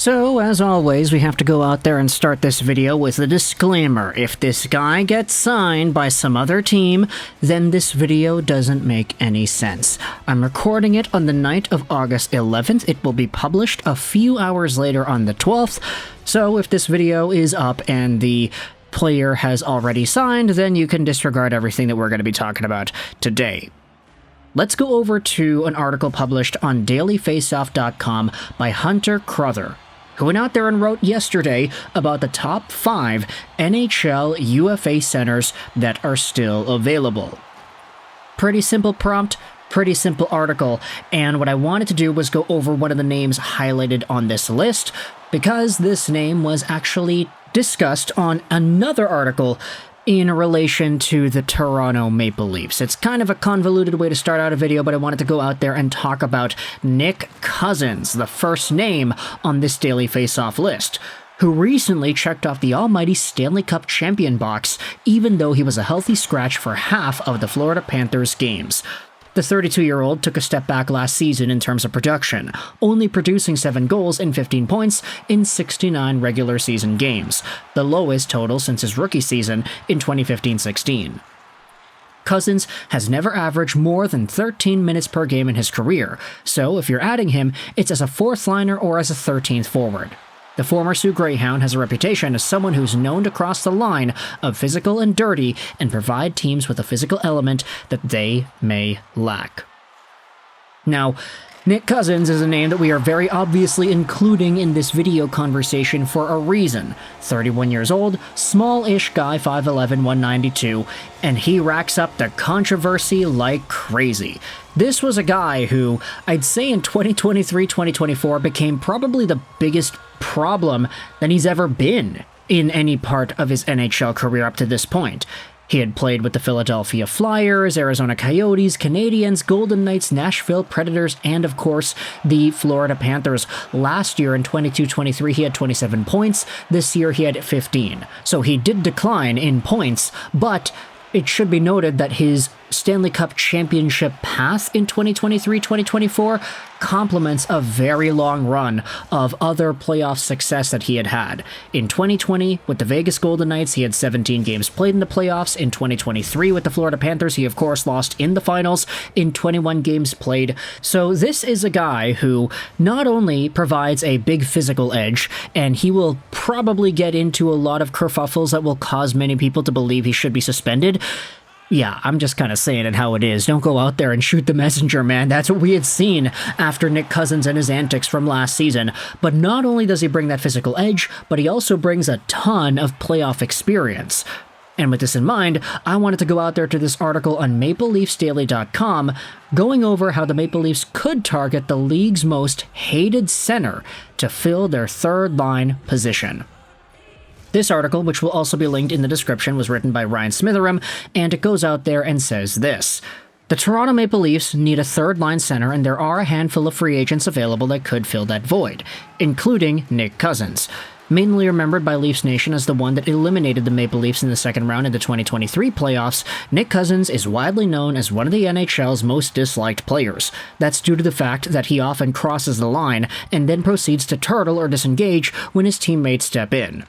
So, as always, we have to go out there and start this video with a disclaimer. If this guy gets signed by some other team, then this video doesn't make any sense. I'm recording it on the night of August 11th. It will be published a few hours later on the 12th. So, if this video is up and the player has already signed, then you can disregard everything that we're going to be talking about today. Let's go over to an article published on dailyfaceoff.com by Hunter Crother, who went out there and wrote yesterday about the top 5 NHL UFA centers that are still available. Pretty simple prompt, pretty simple article, and what I wanted to do was go over one of the names highlighted on this list, because this name was actually discussed on another article in relation to the Toronto Maple Leafs. It's kind of a convoluted way to start out a video, but I wanted to go out there and talk about Nick Cousins, the first name on this Daily Face-Off list, who recently checked off the almighty Stanley Cup champion box, even though he was a healthy scratch for half of the Florida Panthers games. The 32-year-old took a step back last season in terms of production, only producing 7 goals and 15 points in 69 regular season games, the lowest total since his rookie season in 2015-16. Cousins has never averaged more than 13 minutes per game in his career, so if you're adding him, it's as a 4th liner or as a 13th forward. The former Sioux Greyhound has a reputation as someone who's known to cross the line of physical and dirty and provide teams with a physical element that they may lack. Now, Nick Cousins is a name that we are very obviously including in this video conversation for a reason. 31 years old, small-ish guy, 5'11", 192, and he racks up the controversy like crazy. This was a guy who, I'd say in 2023-2024, became probably the biggest problem that he's ever been in any part of his NHL career up to this point. He had played with the Philadelphia Flyers, Arizona Coyotes, Canadiens, Golden Knights, Nashville Predators, and of course, the Florida Panthers. Last year in 22-23, he had 27 points. This year, he had 15. So he did decline in points, but it should be noted that his Stanley Cup championship path in 2023-2024 complements a very long run of other playoff success that he had had. In 2020, with the Vegas Golden Knights, he had 17 games played in the playoffs. In 2023, with the Florida Panthers, he of course lost in the finals in 21 games played. So this is a guy who not only provides a big physical edge, and he will probably get into a lot of kerfuffles that will cause many people to believe he should be suspended. Yeah, I'm just kind of saying it how it is. Don't go out there and shoot the messenger, man. That's what we had seen after Nick Cousins and his antics from last season. But not only does he bring that physical edge, but he also brings a ton of playoff experience. And with this in mind, I wanted to go out there to this article on MapleLeafsDaily.com, going over how the Maple Leafs could target the league's most hated center to fill their third-line position. This article, which will also be linked in the description, was written by Ryan Smitheram, and it goes out there and says this: the Toronto Maple Leafs need a third-line center, and there are a handful of free agents available that could fill that void, including Nick Cousins. Mainly remembered by Leafs Nation as the one that eliminated the Maple Leafs in the second round of the 2023 playoffs, Nick Cousins is widely known as one of the NHL's most disliked players. That's due to the fact that he often crosses the line and then proceeds to turtle or disengage when his teammates step in.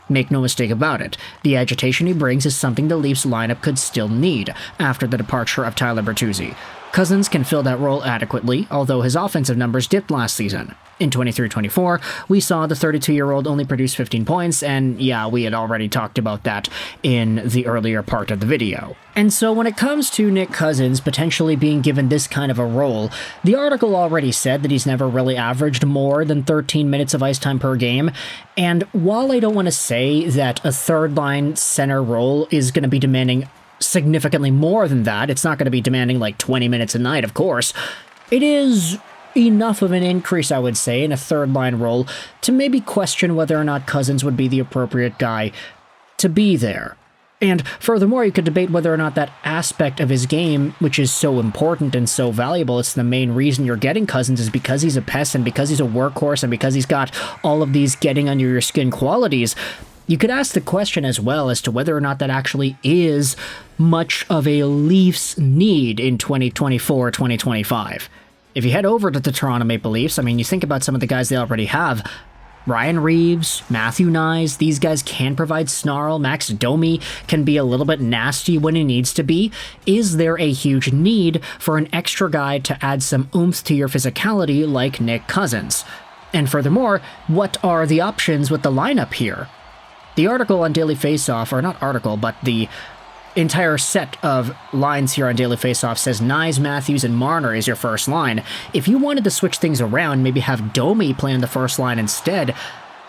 Make no mistake about it, the agitation he brings is something the Leafs lineup could still need after the departure of Tyler Bertuzzi. Cousins can fill that role adequately, although his offensive numbers dipped last season. In 23-24, we saw the 32-year-old only produce 15 points, and yeah, we had already talked about that in the earlier part of the video. And so when it comes to Nick Cousins potentially being given this kind of a role, the article already said that he's never really averaged more than 13 minutes of ice time per game, and while I don't want to say that a third-line center role is going to be demanding significantly more than that, it's not going to be demanding like 20 minutes a night, of course, it is enough of an increase, I would say, in a third-line role to maybe question whether or not Cousins would be the appropriate guy to be there. And furthermore, you could debate whether or not that aspect of his game, which is so important and so valuable, it's the main reason you're getting Cousins, is because he's a pest and because he's a workhorse and because he's got all of these getting under your skin qualities. You could ask the question as well as to whether or not that actually is much of a Leafs need in 2024-2025. If you head over to the Toronto Maple Leafs, I mean, you think about some of the guys they already have, Ryan Reaves, Matthew Knies, these guys can provide snarl. Max Domi can be a little bit nasty when he needs to be. Is there a huge need for an extra guy to add some oomph to your physicality like Nick Cousins? And furthermore, what are the options with the lineup here? The article on Daily Faceoff, or not article, but the entire set of lines here on Daily Faceoff says Knies, Matthews, and Marner is your first line. If you wanted to switch things around, maybe have Domi play on the first line instead,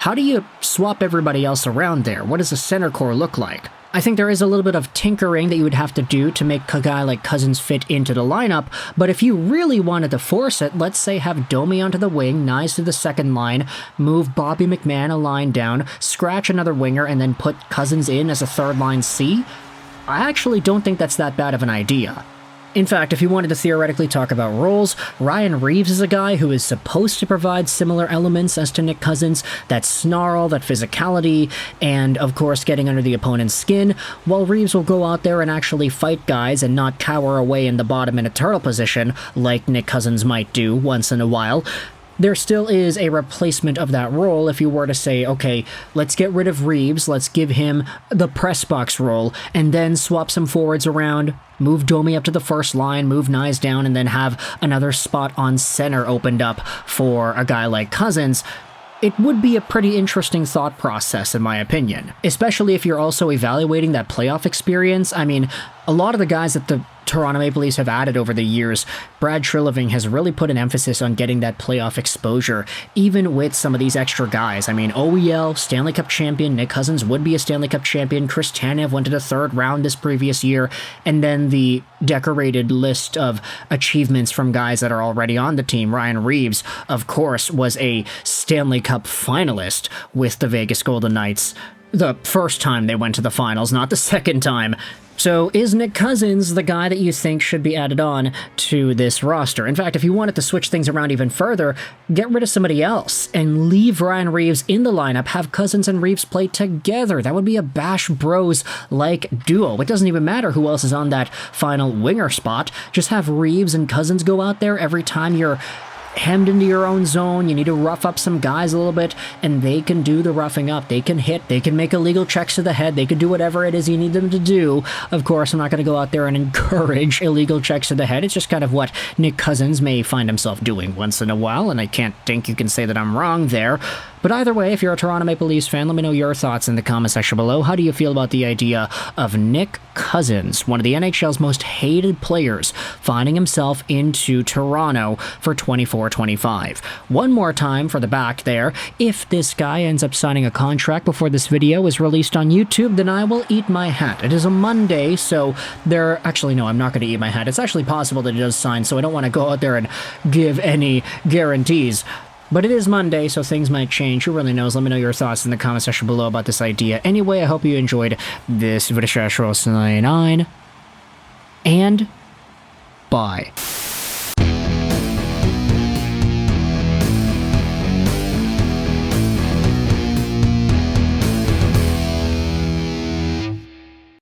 how do you swap everybody else around there? What does the center core look like? I think there is a little bit of tinkering that you would have to do to make a guy like Cousins fit into the lineup, but if you really wanted to force it, let's say have Domi onto the wing, Knies to the second line, move Bobby McMahon a line down, scratch another winger, and then put Cousins in as a third line C. I actually don't think that's that bad of an idea. In fact, if you wanted to theoretically talk about roles, Ryan Reaves is a guy who is supposed to provide similar elements as to Nick Cousins, that snarl, that physicality, and of course getting under the opponent's skin, while Reaves will go out there and actually fight guys and not cower away in the bottom in a turtle position like Nick Cousins might do once in a while. There still is a replacement of that role if you were to say, okay, let's get rid of Reaves, let's give him the press box role, and then swap some forwards around, move Domi up to the first line, move Knies down, and then have another spot on center opened up for a guy like Cousins. It would be a pretty interesting thought process, in my opinion, especially if you're also evaluating that playoff experience. I mean, a lot of the guys that the Toronto Maple Leafs have added over the years, Brad Treliving has really put an emphasis on getting that playoff exposure, even with some of these extra guys. I mean, OEL, Stanley Cup champion, Nick Cousins would be a Stanley Cup champion, Chris Tanev went to the third round this previous year, and then the decorated list of achievements from guys that are already on the team. Ryan Reaves, of course, was a Stanley Cup finalist with the Vegas Golden Knights the first time they went to the finals, not the second time. So is Nick Cousins the guy that you think should be added on to this roster? In fact, if you wanted to switch things around even further, get rid of somebody else and leave Ryan Reaves in the lineup, have Cousins and Reaves play together. That would be a Bash Bros-like duo. It doesn't even matter who else is on that final winger spot. Just have Reaves and Cousins go out there every time you're hemmed into your own zone, you need to rough up some guys a little bit, and they can do the roughing up. They can hit, they can make illegal checks to the head, they can do whatever it is you need them to do. Of course, I'm not going to go out there and encourage illegal checks to the head. It's just kind of what Nick Cousins may find himself doing once in a while, and I can't think you can say that I'm wrong there. But either way, if you're a Toronto Maple Leafs fan, let me know your thoughts in the comment section below. How do you feel about the idea of Nick Cousins, one of the NHL's most hated players, finding himself into Toronto for 24-25? One more time for the back there. If this guy ends up signing a contract before this video is released on YouTube, then I will eat my hat. It is a Monday, so actually, no, I'm not going to eat my hat. It's actually possible that he does sign, so I don't want to go out there and give any guarantees. But it is Monday, so things might change. Who really knows? Let me know your thoughts in the comment section below about this idea. Anyway, I hope you enjoyed this video. And bye.